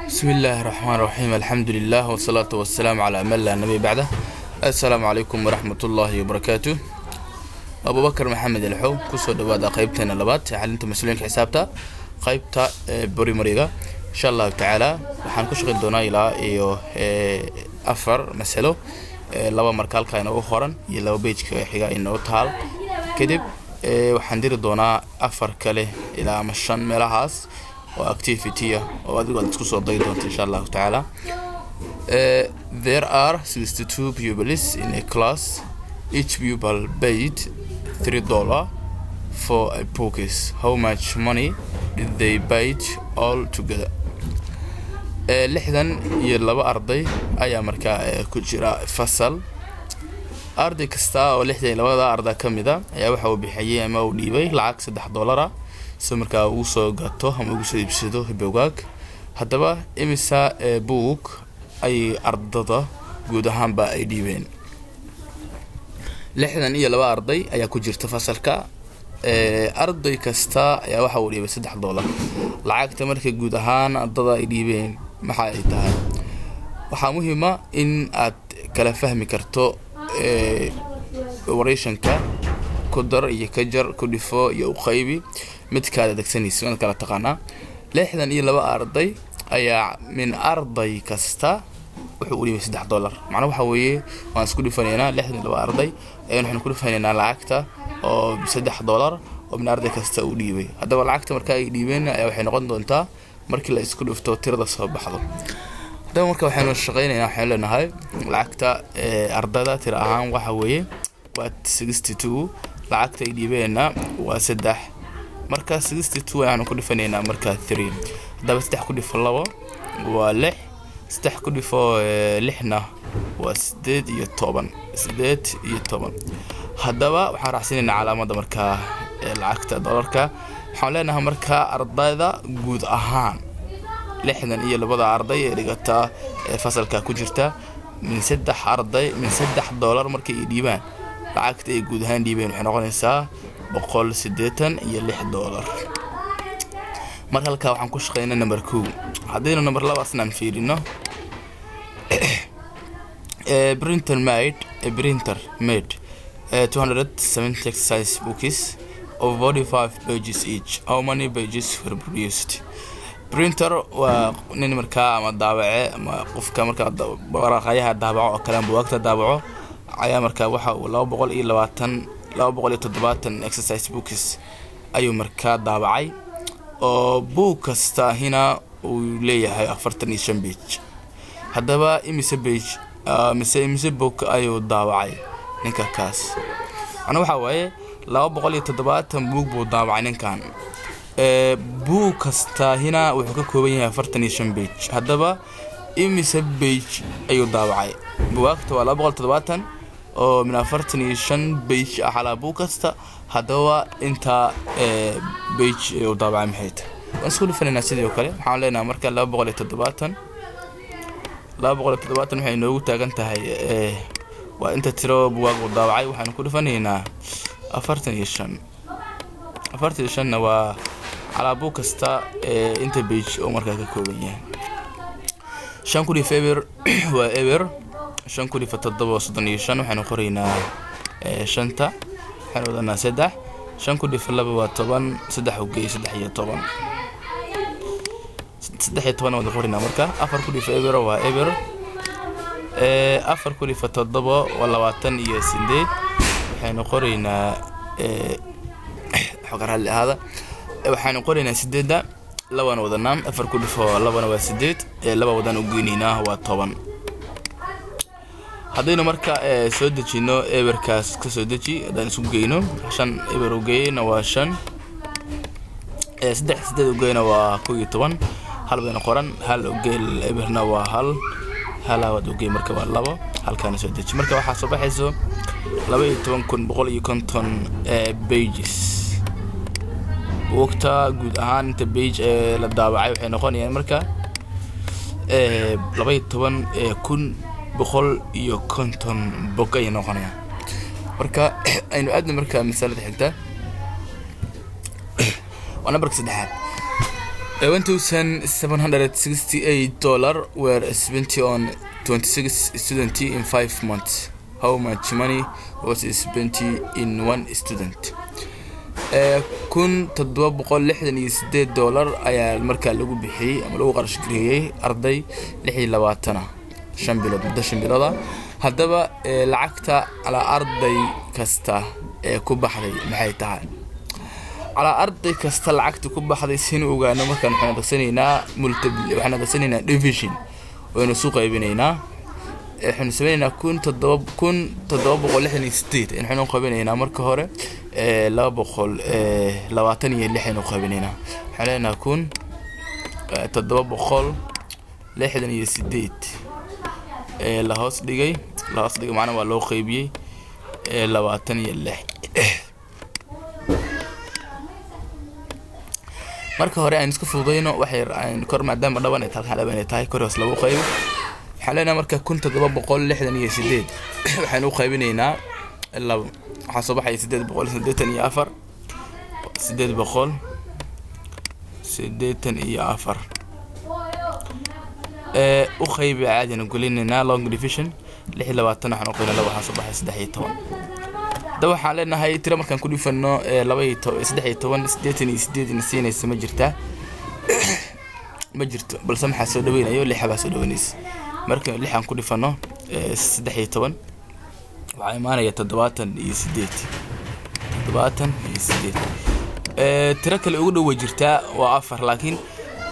بسم الله الرحمن الرحيم. الحمد لله والصلاة والسلام على من لا نبي بعده. السلام عليكم ورحمة الله وبركاته. أبو بكر محمد الحو كسر دواد قيبتنا لبات علمت مسؤولين حسابته قيبته بري مريقة إن شاء الله تعالى وحنكشغل دونا إلى أفر مسألة لو مركال كائنه أخرى يلو بيج حاجة إنه تهال كذب وحندير دونا أفر كله إلى مشان ملاحظ وأكتيفيتية وأدوات تكسر ضيدون إن شاء الله تعالى. There are 62 pupils in a class. Each pupil paid $3 for a books. How much money did they pay all together? لحداً يلبا أرضي أي مركا كجرا فصل أرضي كستا ولحداً يلبا أرضا كمدا أي وحو بحيي أما وديبي العكس $10 سمركا وصو قطو هم وصو يبسدو بوغاك هدبا إمسا بوك أي أرضا قودهان با أي ديبين لحداً يلبا أرضي أي كجرت فصلكا أرضي كستا أي وحو ديبي $10 العكس مركا قودهان أرضا أي ديبين maxaa ay tahay waxa muhiim ah in aad kala fahmi karto wareysanka ku dar iyo ka jar ku dhifo iyo u qaybi mid kala degsanayso in kala taqaana 62 arday ayaa min arday kasta wuxuu u dhibay $3 macna waxa weeye waan isku dhifaneynaa 62 arday ayaan waxaan ku dhifaneynaa lacagta oo $3 oo min arday kasta u dhibay hadaba lacagta marka ay dhibeen ayaa waxay noqon doontaa markii la isku dhifto tirada soo baxdo hadaba marka waxaanu shaqeynaynaa waxaan leenahay lacagta ardada tir ahaan waxa weeye waa 62 lacagta ay dhiibeena waa 3 marka 62 waxaanu ku dhifanaynaa marka 3 hadaba 3 ku dhifo 2 waa 6 3 ku dhifo 6na waa 8 iyo 10 hadaba waxaan raacsanaynaa calaamada marka lacagta dollarka waxaan leenahay marka ardayda guud ahaan 62 arday ee dhigata fasalka ku jirta min 3 arday min $3 markay dhiibaan lacagta ay guud ahaan dhiibeen waxay noqonaysaa $186 marka halka waxaan ku shaqeynaa number 2 hadayna number 2 asnaan fiirino printer made 270 exercise books of 45 pages each. How many pages were produced? Printer waa nin markaa ama daabace ama qofka markaa waraqayaha daabaco oo kala buugta daabaco ayaa markaa waxa uu 270 exercise books ayuu markaa daabacay oo buug kasta hina uu leeyahay 45 page hadaba imise page imise book ayuu daabacay ninka kaas ana waxa waaye 270 buug buu daabacay ninkan buug kasta hina wuxuu ka kooban yahay 45 page hadaba imise page ayuu daabacay buugta waa 270 oo min 45 page ala buug kasta hadaba inta page ayuu daabacay maxay tahay isku dhifanayna sidoo kale waxaan leenahay marka 270 waxay noogu taagan tahay waa inta tiro buug uu daabacay waxaan ku dhifanaynaa 45 waa على بوكستا انت بيج او marka ka kooban yahay 5 kuli feber waa ever 5 kuli fatadaba 35 waxaan qoraynaa 5 waxaan wadanaa 3 5 kuli falaba waa 10 3 ugey 13 wada qoraynaa marka 4 kuli feber waa ever 4 kuli fatadaba waa 28 waxaan qoraynaa xogaral hada waxaan qoraynaa 8 labana wadanaa 4 ku dhifo labana waa 8 laba wadan u geynina waa 10 hadayna marka soo dejino everkaas ka soo deji hadaan isku geyno 5 ever u geeyna waa 5 3 u geeyna waa 12 hal badan qoran hal u geel everna waa hal wad u geey marka waa 2 halkaan soo deji marka waxa soo baxayso 12150 pages waqta guud ahaan inta page la daabacay waxay noqonayaan marka 12150 book ay noqonayaan marka aynu aadna marka misalada xigta wana barka saddexaad $1,768 were spent on 26 students in 5 months. How much money was spent in one student? $1,768 ayaa markaa lagu bixiyay ama lagu qarash gareeyay arday 26 5 bilood muddo 5 bilood hadaba lacagta ala arday kasta ee ku baxday maxay tahay على أرض كاستل عكت كوب حدا يسينو وجانا ما كان إحنا دسنينا ملتبل وإحنا دسنينا ديفيشن وإنه سوق يبينينا إحنا سوينا كون تضرب وقول إحنا ستيت إحنا نقابلنا مركهورة لا بقول لا وطني اللي إحنا نقابلنا حالنا كون تضرب وقول لحدا يستيت لهاس دقي معنا والله خيبي لا وطني اللي marka hore aan isku fududeyno waxay aan kor maadaama dhawan ay tahay koros lagu qayb xalana marka 1768 waxaan u qaybinaynaa labo waxa soo baxay 884 u qayb caadi aan gulinayna long division 26 waxaan u qaybinaa labo waxa soo baxay 13 دوا حالنا هاي ترى مركان كل فنو لبي سدحي توان سديتني نسينا ما جرتا ما جرت بل سمح سودوين أيوة اللي حبا سودوينيس مركان اللي حن كل فنو سدحي توان وعيمانا يتدواتن يسديت ترى كل أولو وجرتا وعفر لكن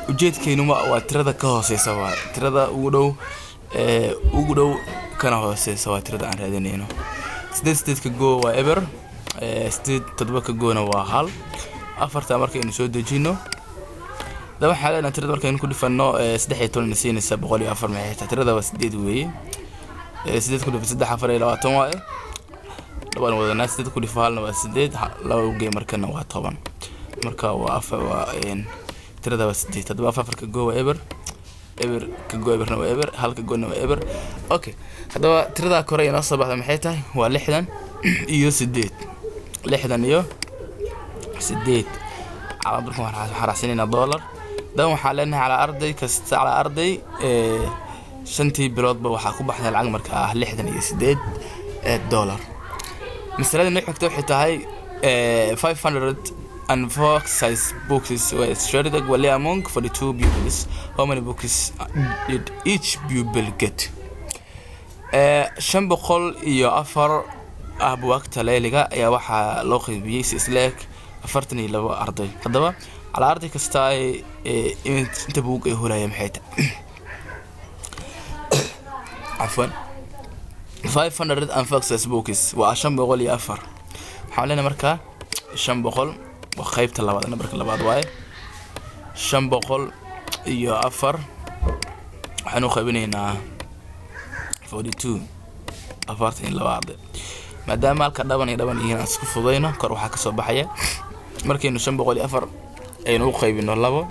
وجيت كينوما وترى كهوسي سوا ترى أولو كان هوسي سوا ترى عن هذا نينو سديد كجو وإبر سديد تطبيق جونا وحال أفرت أمريكا إنه سود جينو ده حالنا ترى أمريكا إنه كل فنو سدحي تون نسين السبب غالي أفر معي ترى ده سديد وي سديد كله في سدح أفر إلى وقتهم طبعا وذا سديد كله في حالنا سديد لو جي أمريكا نوع طبعا أمريكا وأفر وين ترى ده سديد تطبيق أفر كجو وإبر إبر كجو إبر نو إبر هل كجو نو إبر أوكي هذا ترى كوريا نصب على محيطه هو لحدا إيو سديت لحدا إيو سديت على بركم حراسيننا $. ده حالنا على أرضي كست على أرضي شنتي بلاد بوحكوا بحنا العمر لحدا إيو سديت $. مثلا إنه مكتوب حتى هاي 500 and fox size books were shared equally among 42 pupils. How many books did each pupil get? 500 iyo 4 buugta leeliga ayaa waxa loo qaybiyay islaak 42 arday hadaba ala arday kasta inta buug ay holaayeen maxayta afwan 500 and fox size books waa 500 iyo 4 xawlana marka 500 وخيبت اللباد أنا برك اللباد واي 500 iyo 4 waxaanu qaybinaynaa 42 afartan labaad maadaama halka dhaban yihiin isku fudayno kor waxa ka soo baxaya markaynu 504 aynu u qaybino 200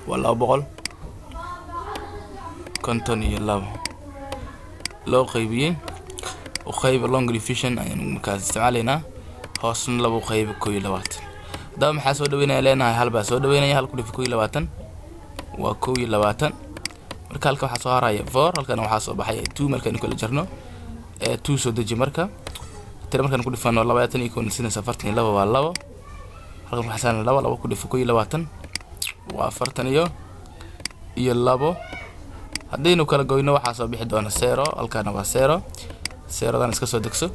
waa 200 loo qaybiyay وخيب long division يعني مكان استعمالنا هوسن لو خيب كوي لوات ده ما حاسو دوينا لنا هل بس دوينا هل كل في كوي لواتن وكوي لواتن marka halka waxa soo haraya 4 halkan waxa soo baxay 2 markan kala jarno 2 soo deji marka tira markan ku dhifano 20 iyo 42 waa 2 halkan waxa saaran 2 ku dhifo kooy 20 waa 40 iyo 2 hadaynu kala goyno waxa soo bixi doona 0 halkan waa 0 سيرادان iska soo degso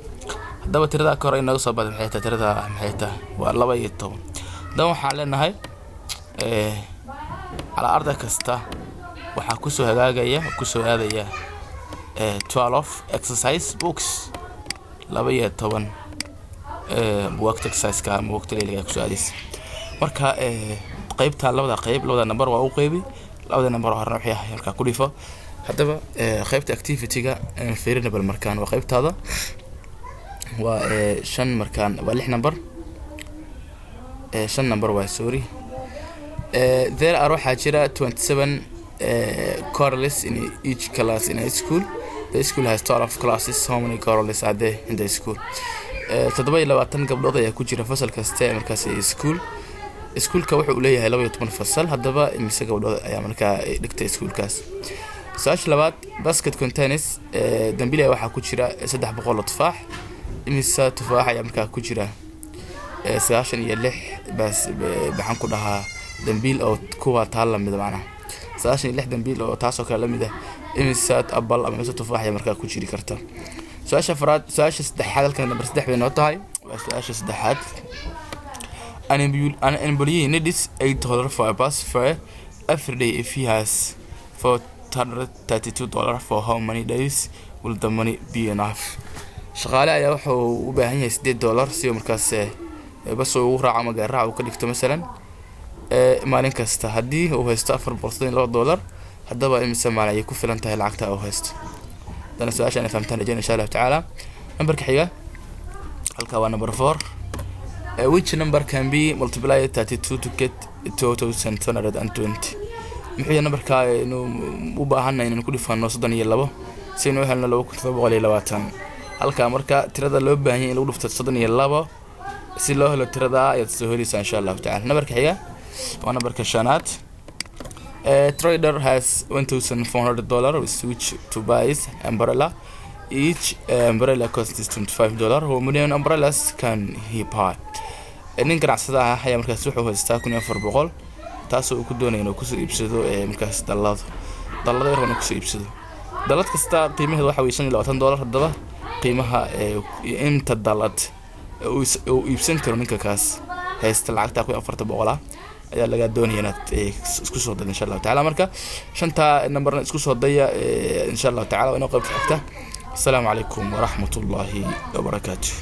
hadaba tirada ka hor inaga soo baad maxay tirada waa 12 dan waxa leenahay ala arday kasta waxa ku soo hagaagaya ku soo aadaya 12 exercise books 12 buugta exercise ka buugta leeliga ku soo aadis marka qaybta labada number waa u qaybi labada number horna waxay halka ku dhifo hadaba qaybta activity-ga fiirina bal markaan waa qaybtaada waa 5 markaan waa 6 number 5 number waa sorry there are waxa jira 27 correlates in each class in a school the school has 12 classes how many correlates are there in the school 27 gabdhood ayaa ku jira fasal kasta markaas iskuulka wuxuu leeyahay 12 fasal haddaba imise gabdhood ayaa markaa dhigtay iskuulkaas su'aasha labaad basket containers dambiil waxaa ku jira 300 tufaax imise tufaax ayaa markaa ku jira 96 bas baxan ku dhahaa dambiil oo kuwa taal la mid macna 96 dambiil oo taas oo kala la mid ah imise apple ama imise tufaax ayaa markaa ku jiri karta su'aasha afraad su'aasha saddexaad halkan number 3 bay noo tahay waa su'aasha saddexaad an employee needs $8 for a bus fare every day if he has $432 for how many days will the money be enough shaqaale ayaa wuxuu u baahan yahay $8 si uu markaas bas uu raaco ama gaar raaco ka dhigto midalan maalin kasta hadii uu haysto $432 haddaba imise maalin ay ku filan tahay lacagta uu haysto dana su'aashan fahamtaan insha Allah ta'ala numberka xiga halka waa number 4 which number can be multiplied 32 to get 2220 muxuu numberka inuu u baahanay inaan ku dhifano 32 si inuu helno 2720 halka marka tirada loo baahan yahay in lagu dhifto 32 si loo helo tirada ay soo helaysaa insha Allah ta'ala numberka xiga waa numberka shanaad trader has $1,400 which to buy umbrella each umbrella costs $25 how many umbrellas can he buy nin ganacsada ah ayaa markaas wuxuu haystaa 1400 taas oo uu ku doonayo inuu ku soo iibsado markaas dallada yar inuu ku soo iibsado dallad kasta qiimaheedu waxa weeye $25 haddaba qiimaha inta dallad uu iibsan karo ninka kaas haysta lacagta 400 ayaa laga doonaya inaad isku soo daydo insha Allah ta'ala marka shanta numberna isku soo daya insha Allah ta'ala inoo qayb xigta assalamu alaykum wa rahmatullahi wa barakatuh